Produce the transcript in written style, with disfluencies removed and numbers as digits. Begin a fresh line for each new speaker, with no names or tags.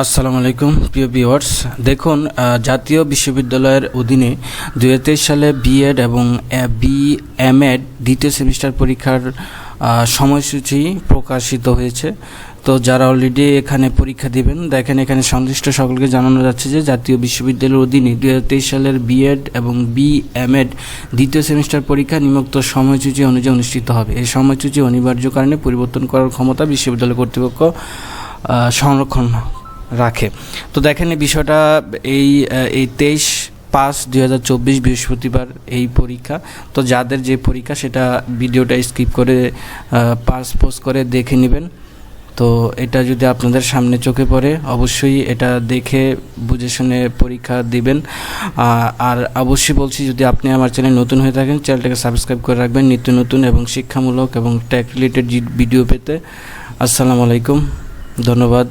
আসসালামু আলাইকুম প্রিয় ভিউয়ার্স। দেখুন, জাতীয় বিশ্ববিদ্যালয়ের অধীনে 2023 সালে বিএড এবং বিএমএড দ্বিতীয় সেমিস্টার পরীক্ষার সময়সূচি প্রকাশিত হয়েছে। তো যারা অলরেডি এখানে পরীক্ষা দিবেন, দেখেন এখানে সংশ্লিষ্ট সকলকে জানানো যাচ্ছে যে জাতীয় বিশ্ববিদ্যালয়ের অধীনে 2023 সালের বিএড এবং বিএমএড দ্বিতীয় সেমিস্টার পরীক্ষা নিম্নোক্ত সময়সূচি অনুযায়ী অনুষ্ঠিত হবে। এই সময়সূচি অনিবার্য কারণে পরিবর্তন করার ক্ষমতা বিশ্ববিদ্যালয় কর্তৃপক্ষ সংরক্ষণ রাখে। তো দেখেন এই বিষয়টা এই 23/5/2024 বৃহস্পতিবার এই পরীক্ষা। তো যাদের যে পরীক্ষা সেটা ভিডিওটা স্কিপ করে পোস্ট করে দেখে নেবেন। তো এটা যদি আপনাদের সামনে চোখে পড়ে অবশ্যই এটা দেখে বুঝে শুনে পরীক্ষা দিবেন। আর অবশ্যই বলছি, যদি আপনি আমার চ্যানেল নতুন হয়ে থাকেন চ্যানেলটাকে সাবস্ক্রাইব করে রাখবেন নিত্য নতুন এবং শিক্ষামূলক এবং টেক রিলেটেড ভিডিও পেতে। আসসালামু আলাইকুম, ধন্যবাদ।